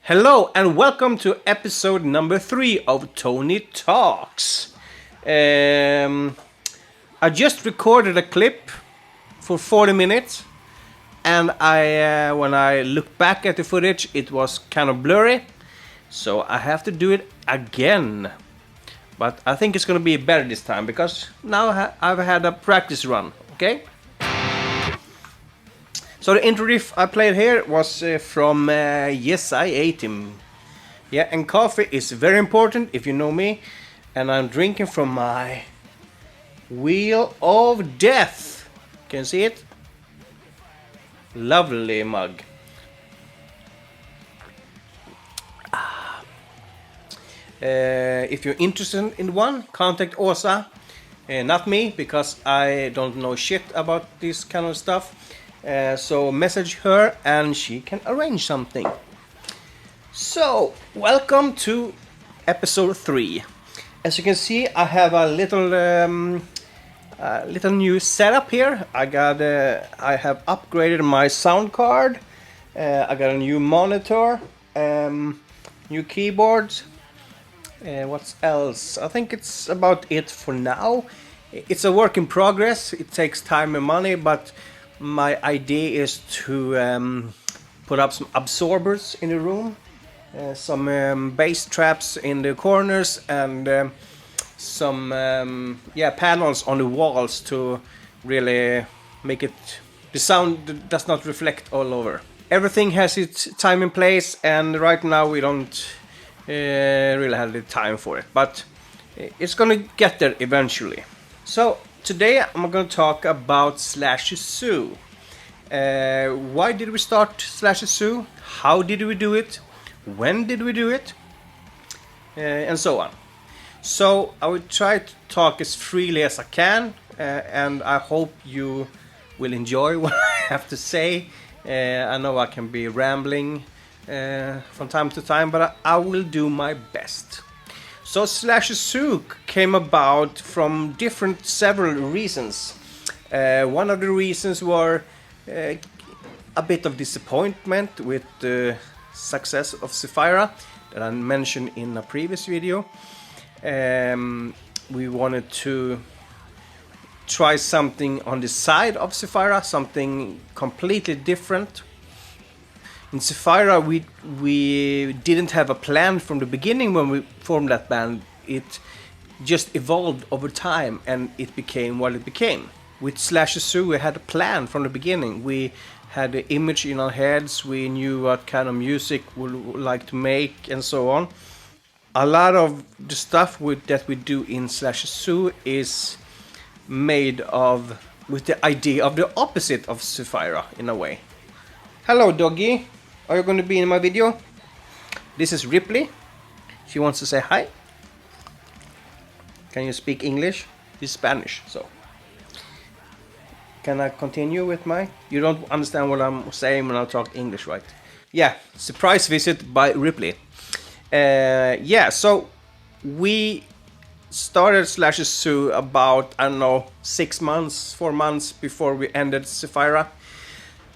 Hello and welcome to episode number 3 of Tony Talks. I just recorded a clip for 40 minutes, and when I look back at the footage, it was kind of blurry, so I have to do it again. But I think it's gonna be better this time because now I've had a practice run. Okay. So the intro riff I played here was from Yes, I Ate Him. Yeah, and coffee is very important if you know me. And I'm drinking from my Wheel of Death. Can you see it? Lovely mug. If you're interested in one, contact Åsa. Not me, because I don't know shit about this kind of stuff. So message her and she can arrange something. So, welcome to episode 3. As you can see, I have a little new setup here. I have upgraded my sound card. I got a new monitor, new keyboard. What else? I think it's about it for now. It's a work in progress. It takes time and money, but my idea is to put up some absorbers in the room, some bass traps in the corners, and some panels on the walls to really make it the sound does not reflect all over. Everything has its time and place, and right now we don't really have the time for it, but it's gonna get there eventually. So today I'm going to talk about Slashy Sue. Why did we start Slashy Sue? How did we do it? When did we do it? And so on. So I will try to talk as freely as I can, and I hope you will enjoy what I have to say. I know I can be rambling from time to time, but I will do my best. So Slashy Sue came about from several reasons. One of the reasons were a bit of disappointment with the success of Zephyra that I mentioned in a previous video. We wanted to try something on the side of Zephyra, something completely different. In Zephyra, we didn't have a plan from the beginning when we formed that band. It just evolved over time, and it became what it became. With Slashy Sue, we had a plan from the beginning. We had the image in our heads. We knew what kind of music we would like to make, and so on. A lot of the stuff that we do in Slashy Sue is made with the idea of the opposite of Zephyra, in a way. Hello, doggy. Are you going to be in my video? This is Ripley. She wants to say hi. Can you speak English? She's Spanish, so. Can I continue with You don't understand what I'm saying when I talk English, right? Yeah, surprise visit by Ripley. So we started Slashy Sue about, 4 months before we ended Zephyra.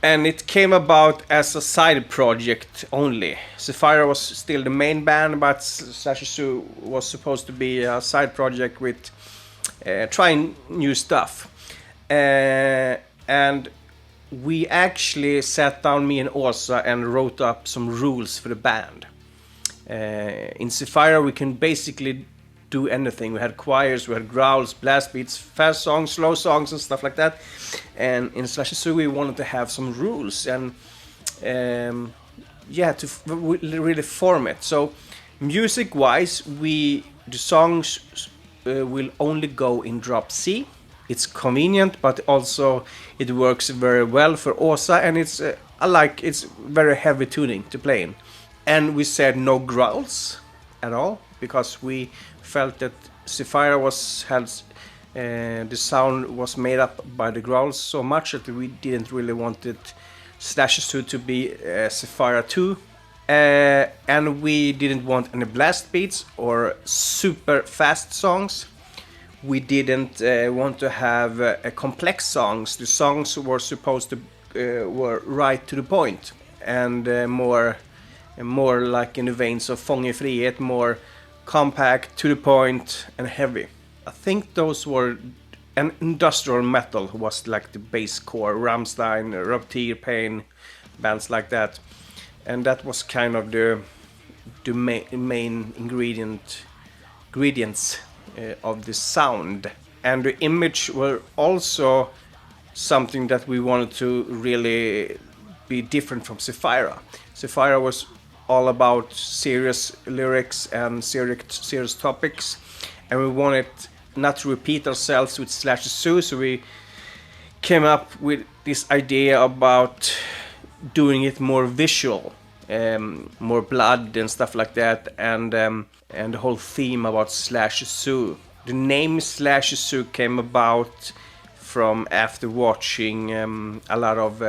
And it came about as a side project only. Zephyra was still the main band, but Slashy Sue was supposed to be a side project with trying new stuff. And we actually sat down, me and Åsa, and wrote up some rules for the band. In Zephyra, we can basically do anything. We had choirs, we had growls, blast beats, fast songs, slow songs, and stuff like that. And in Slashy Sue, we wanted to have some rules and to really form it. So music-wise, the songs will only go in drop C. It's convenient, but also it works very well for Åsa, and it's very heavy tuning to play in. And we said no growls at all, because we felt that Zephyra the sound was made up by the growls so much that we didn't really want it Slashy Sue to be Zephyra 2. And we didn't want any blast beats or super fast songs. We didn't want to have complex songs. The songs were supposed to were right to the point and more more like in the veins of Fånge Frihet, more compact, to the point, and heavy. I think those were, and industrial metal was like the base core, Rammstein, Reptil, Pain, bands like that, and that was kind of the main ingredients of the sound. And the image were also something that we wanted to really be different from Zephyra. Zephyra was all about serious lyrics and serious topics, and we wanted not to repeat ourselves with Slashy Sue, so we came up with this idea about doing it more visual, more blood and stuff like that, and the whole theme about Slashy Sue. The name Slashy Sue came about from after watching a lot of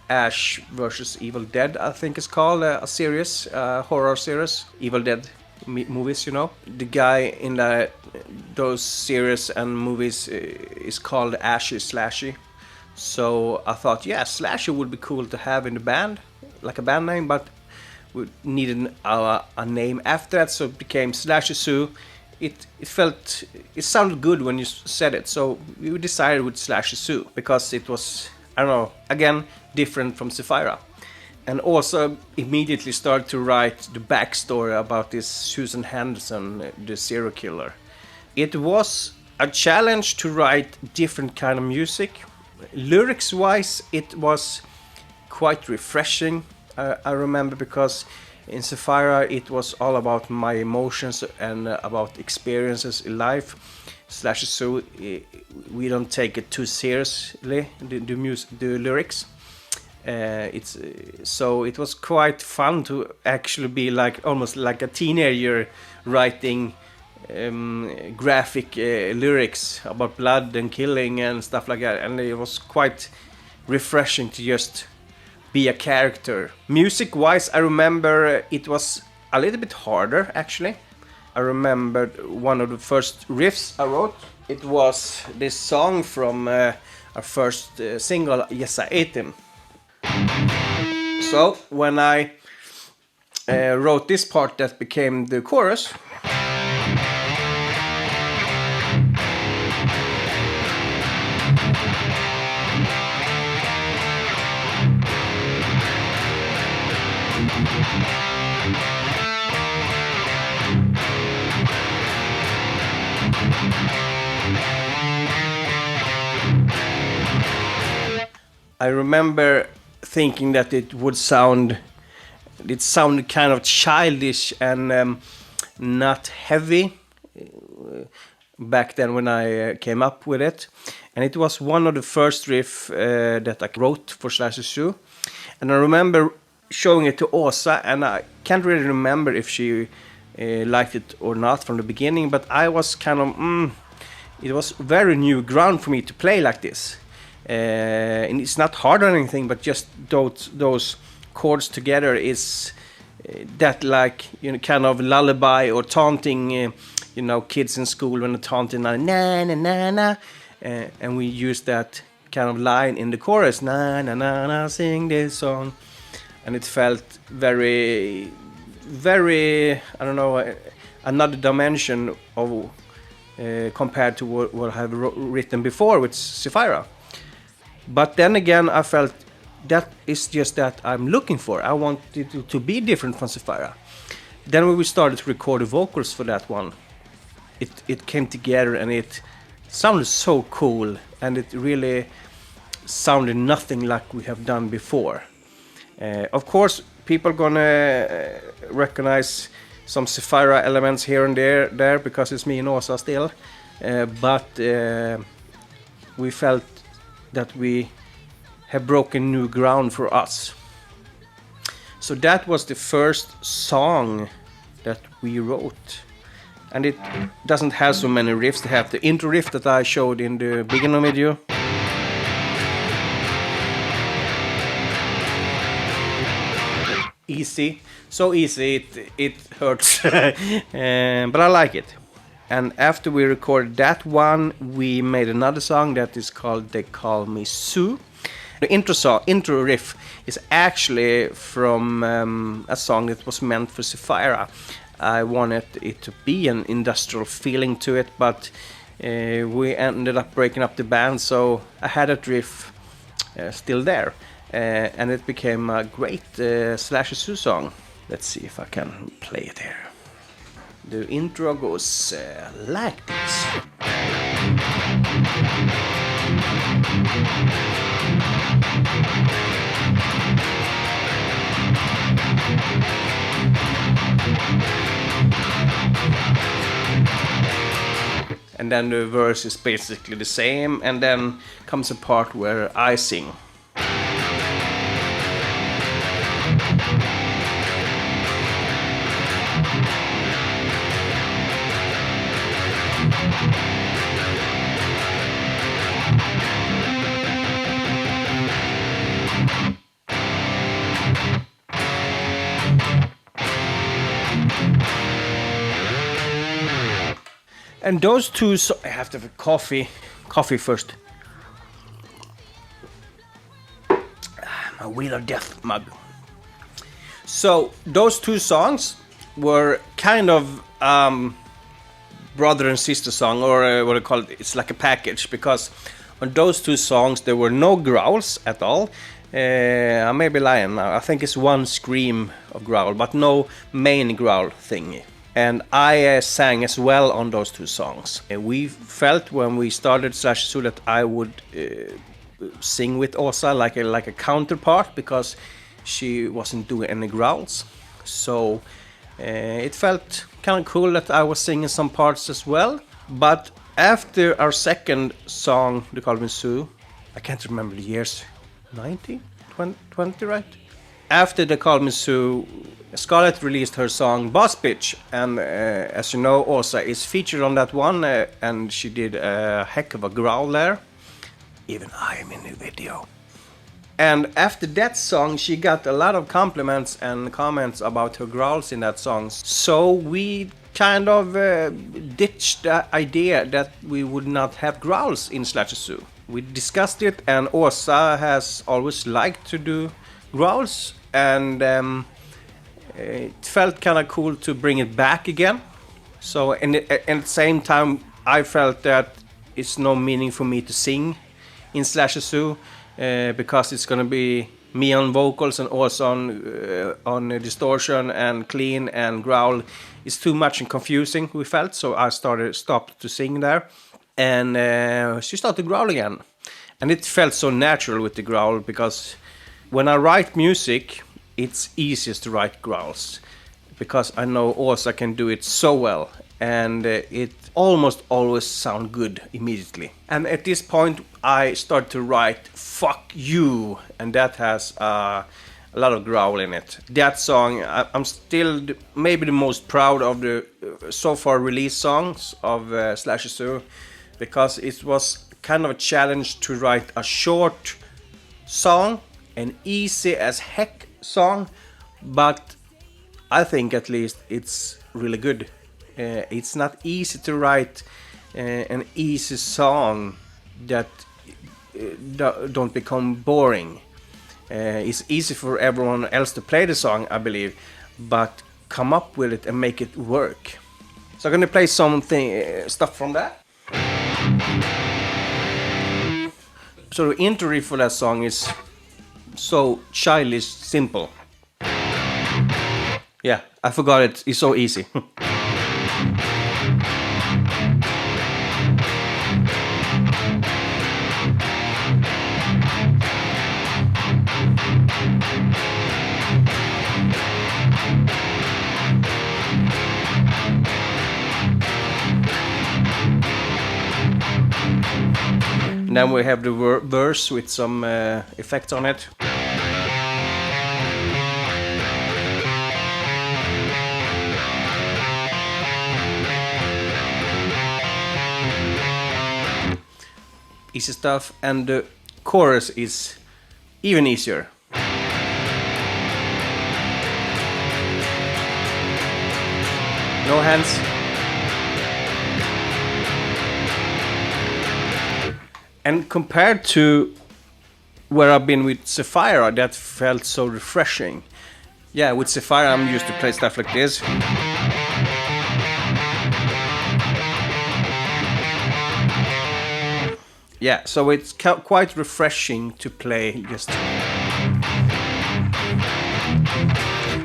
Ash vs. Evil Dead, I think it's called, a series, horror series, Evil Dead movies, you know. The guy in those series and movies is called Slashy. So I thought, yeah, Slashy would be cool to have in the band, like a band name, but we needed a name after that, so it became Slashy Sue. It sounded good when you said it, so we decided with Slashy Sue because it was, I don't know, again, different from Zephyra. And also immediately started to write the backstory about this Susan Henderson, the serial killer. It was a challenge to write different kind of music. Lyrics wise, it was quite refreshing. I remember, because in Zephyra it was all about my emotions and about experiences in life. Slashy Sue, we don't take it too seriously, the lyrics. So it was quite fun to actually be like almost like a teenager writing graphic lyrics about blood and killing and stuff like that, and it was quite refreshing to just be a character. Music wise, I remember it was a little bit harder actually. I remembered one of the first riffs I wrote. It was this song from our first single, Yes I Ate Him. So when I wrote this part that became the chorus, I remember thinking that it sounded kind of childish and not heavy back then when I came up with it. And it was one of the first riff that I wrote for Slashy Sue. And I remember showing it to Åsa, and I can't really remember if she liked it or not from the beginning, but I was kind of, it was very new ground for me to play like this. And it's not hard or anything, but just those chords together is that, like, you know, kind of lullaby or taunting, you know, kids in school when they're taunting na na na na, and we use that kind of line in the chorus, na na na na, sing this song, and it felt very, very, I don't know, another dimension of compared to what I have written before with Zephyra. But then again, I felt that is just that I'm looking for. I want it to be different from Zephyra. Then when we started to record the vocals for that one, it came together and it sounded so cool, and it really sounded nothing like we have done before. Of course, people gonna recognize some Zephyra elements here and there because it's me and Åsa still, but we felt that we have broken new ground for us. So that was the first song that we wrote, and it doesn't have so many riffs. They have the intro riff that I showed in the beginning video. Easy, so easy it hurts, but I like it. And after we recorded that one, we made another song that is called They Call Me Sue. The intro riff is actually from a song that was meant for Zephyra. I wanted it to be an industrial feeling to it, but we ended up breaking up the band, so I had that riff still there, and it became a great Slashy Sue song. Let's see if I can play it here. The intro goes like this. And then the verse is basically the same, and then comes a part where I sing. And those two, I have to have coffee first. My Wheel of Death mug. So those two songs were kind of brother and sister song, or what I call it. It's like a package, because on those two songs there were no growls at all. I may be lying now. I think it's one scream of growl, but no main growl thingy. And I sang as well on those two songs. And we felt when we started Slashy Sue that I would sing with Åsa like a counterpart, because she wasn't doing any growls. So it felt kind of cool that I was singing some parts as well. But after our second song, The Call Me Sue, I can't remember the years, 19, 20, right? After The Call Me Sue, Scarlett released her song Boss Bitch, and as you know, Åsa is featured on that one, and she did a heck of a growl there. Even I am in the video. And after that song, she got a lot of compliments and comments about her growls in that song. So we kind of ditched the idea that we would not have growls in Slashy Sue. We discussed it, and Åsa has always liked to do growls, and it felt kind of cool to bring it back again. So and at the same time, I felt that it's no meaning for me to sing in Slashy Sue, because it's gonna be me on vocals and also on distortion and clean and growl. It's too much and confusing, we felt, so I stopped to sing there, and she started growl again, and it felt so natural with the growl, because when I write music, it's easiest to write growls, because I know Åsa can do it so well, and it almost always sound good immediately. And at this point, I start to write "Fuck You," and that has a lot of growl in it. That song, I'm still maybe the most proud of the so far released songs of Slashy Sue, because it was kind of a challenge to write a short song, an easy as heck song, but I think at least it's really good. It's not easy to write an easy song that don't become boring. It's easy for everyone else to play the song, I believe, but come up with it and make it work. So I'm gonna play something stuff from that. So the intro riff for that song is so childish simple. Yeah, I forgot it. It's so easy. Then we have the verse with some effects on it. Easy stuff, and the chorus is even easier. No hands. And compared to where I've been with Zephyra, that felt so refreshing. Yeah, with Zephyra I'm used to play stuff like this. Yeah, so it's quite refreshing to play just.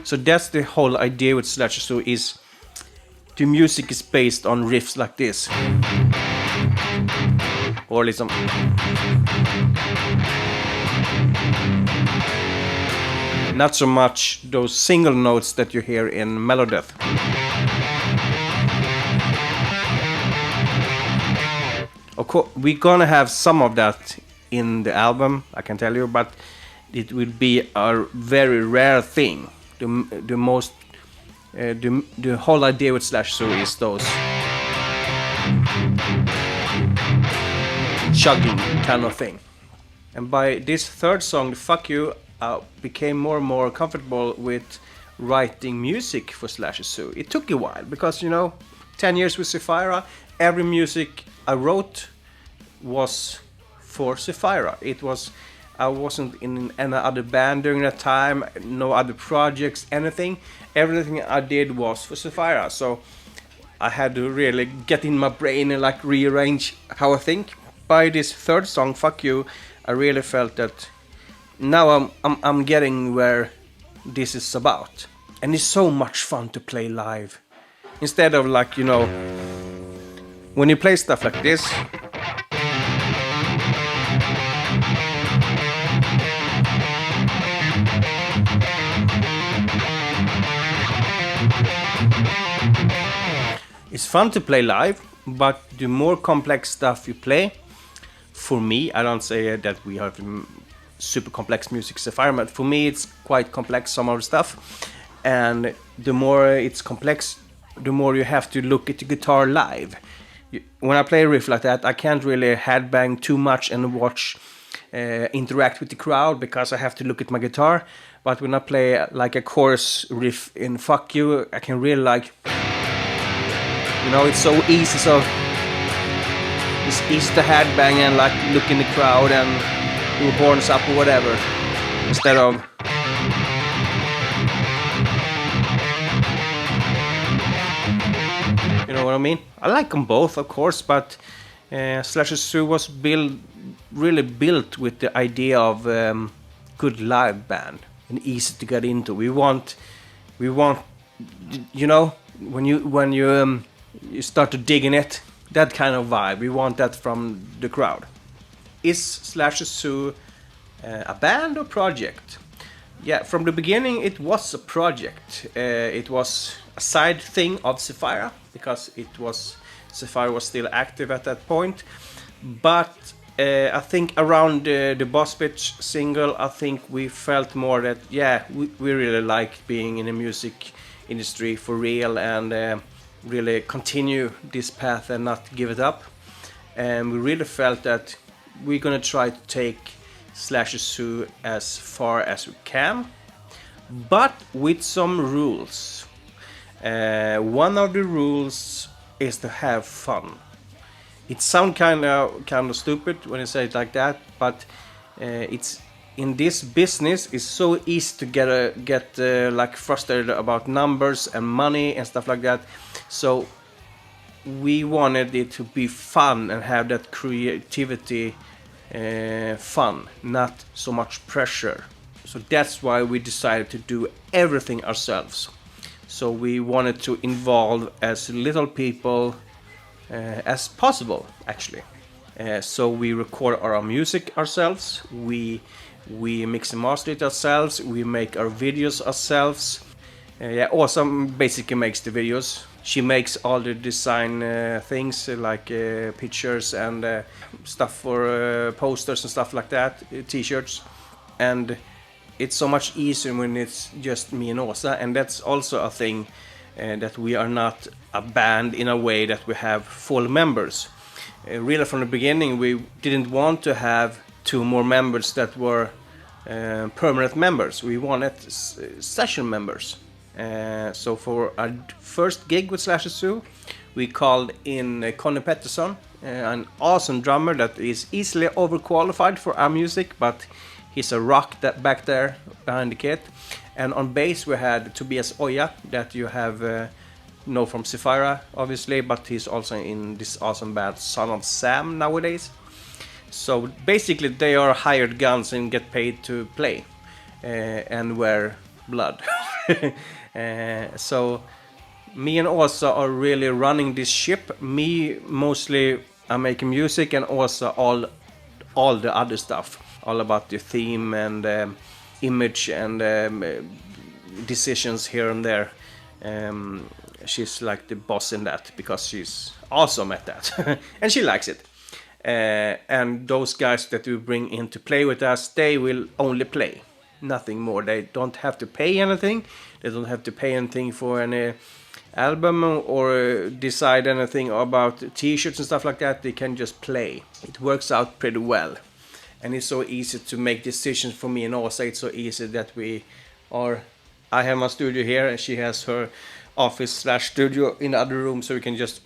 So that's the whole idea with Slashy Sue, is the music is based on riffs like this. Or liksom. Not so much those single notes that you hear in Melodeath. Of course, we're gonna have some of that in the album, I can tell you, but it will be a very rare thing. The whole idea with Slashy Sue is those chugging kind of thing. And by this third song, Fuck You, I became more and more comfortable with writing music for Slashy Sue. It took a while because, 10 years with Zephyra, every music I wrote was for Zephyra. I wasn't in any other band during that time, no other projects, anything. Everything I did was for Zephyra. So I had to really get in my brain and like rearrange how I think. By this third song, Fuck You, I really felt that now I'm getting where this is about. And it's so much fun to play live. Instead of like, when you play stuff like this, it's fun to play live, but the more complex stuff you play, for me, I don't say that we have super complex music Zephyra, but for me it's quite complex, some of the stuff. And the more it's complex, the more you have to look at the guitar live. When I play a riff like that, I can't really headbang too much and watch interact with the crowd because I have to look at my guitar. But when I play like a chorus riff in Fuck You, I can really like, it's so easy, so it's easy to headbang and like look in the crowd and do horns up or whatever, instead of you know what I mean? I like them both, of course, but Slashy Sue was really built with the idea of good live band and easy to get into. We want, when you start to dig in it, that kind of vibe. We want that from the crowd. Is Slashy Sue a band or project? Yeah, from the beginning it was a project. It was a side thing of Zephyra because Zephyra was still active at that point. But I think around the Boss Bitch single, I think we felt more that we really like being in the music industry for real and really continue this path and not give it up. And we really felt that we're gonna try to take Slashy Sue as far as we can, but with some rules. One of the rules is to have fun. It sounds kind of stupid when you say it like that, but it's in this business it's so easy to get like frustrated about numbers and money and stuff like that. So we wanted it to be fun and have that creativity fun, not so much pressure. So that's why we decided to do everything ourselves. So we wanted to involve as little people as possible, actually. So we record our music ourselves, we mix and master it ourselves, we make our videos ourselves. Awesome basically makes the videos. She makes all the design things like pictures and stuff for posters and stuff like that, t-shirts. And it's so much easier when it's just me and Åsa, and that's also a thing that we are not a band in a way that we have full members. Really from the beginning we didn't want to have 2 more members that were permanent members. We wanted session members. So for our first gig with Slashy Sue, we called in Conny Pettersson an awesome drummer that is easily overqualified for our music, but he's a rock that back there behind the kit. And on bass we had Tobias Oya, that you have know from Zephyra, obviously, but he's also in this awesome band Son of Sam nowadays. So basically they are hired guns and get paid to play and wear blood. So me and Åsa are really running this ship. Me mostly I'm making music, and Åsa all the other stuff, all about the theme and image and decisions here and there. She's like the boss in that because she's awesome at that and she likes it. And those guys that we bring in to play with us, they will only play, nothing more. They don't have to pay anything. They don't have to pay anything for any album or decide anything about t-shirts and stuff like that. They can just play. It works out pretty well, and it's so easy to make decisions for me and Åsa. It's so easy that I have my studio here and she has her office/studio in the other room, so we can just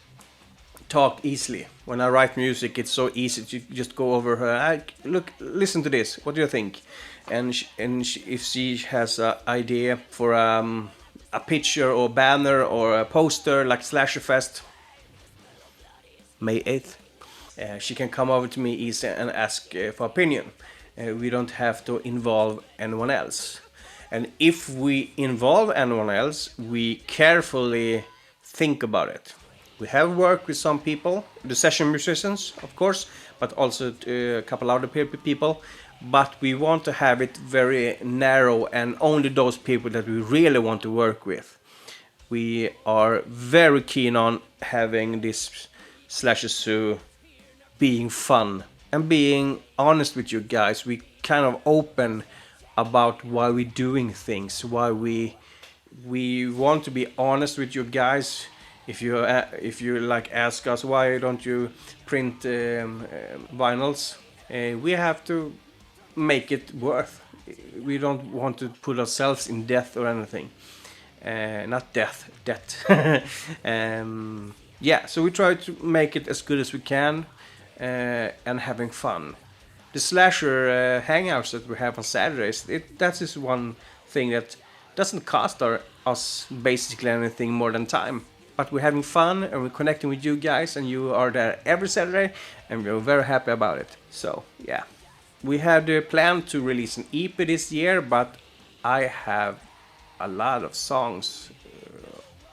talk easily. When I write music, it's so easy to just go over her. Look, listen to this. What do you think? And if she has an idea for a picture or banner or a poster like Slasher Fest, May 8th, she can come over to me easy and ask for opinion. We don't have to involve anyone else. And if we involve anyone else, we carefully think about it. We have worked with some people, the session musicians, of course, but also a couple other people. But we want to have it very narrow and only those people that we really want to work with. We are very keen on having this Slashy Sue being fun and being honest with you guys. We kind of open about why we're doing things, why we want to be honest with you guys. If you like ask us why don't you print vinyls, we have to make it worth. We don't want to put ourselves in debt or anything. Not debt. Yeah, so we try to make it as good as we can and having fun. The slasher hangouts that we have on Saturdays, that is one thing that doesn't cost us basically anything more than time. But we're having fun and we're connecting with you guys, and you are there every Saturday, and we're very happy about it. So yeah, we had the plan to release an EP this year, but I have a lot of songs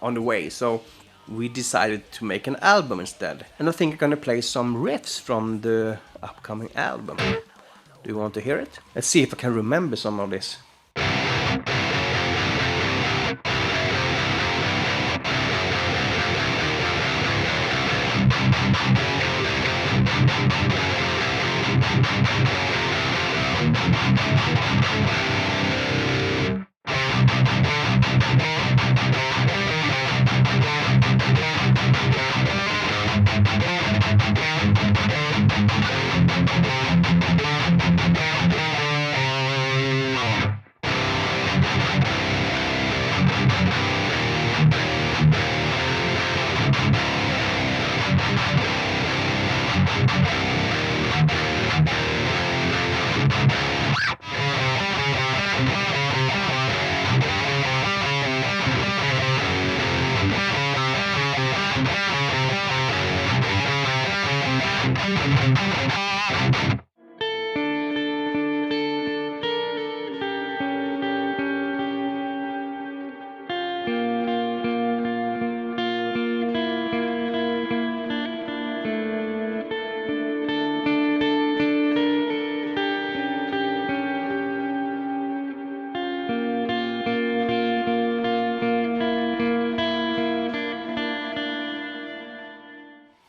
on the way, so we decided to make an album instead. And I think I'm gonna play some riffs from the upcoming album. Do you want to hear it? Let's see if I can remember some of this.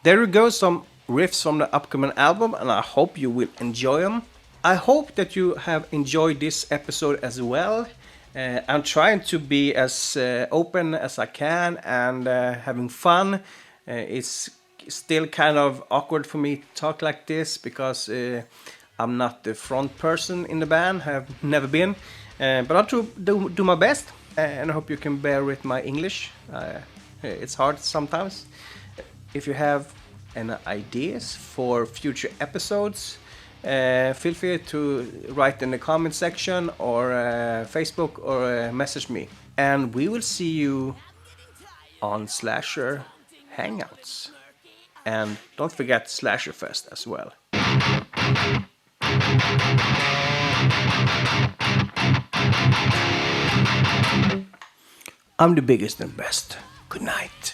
There you go, some riffs from the upcoming album, and I hope you will enjoy them. I hope that you have enjoyed this episode as well. I'm trying to be as open as I can and having fun. It's still kind of awkward for me to talk like this because I'm not the front person in the band, have never been. But I'll do my best, and I hope you can bear with my English. It's hard sometimes. If you have and ideas for future episodes, feel free to write in the comment section or Facebook or message me. And we will see you on Slasher Hangouts. And don't forget Slasher Fest as well. I'm the biggest and best. Good night.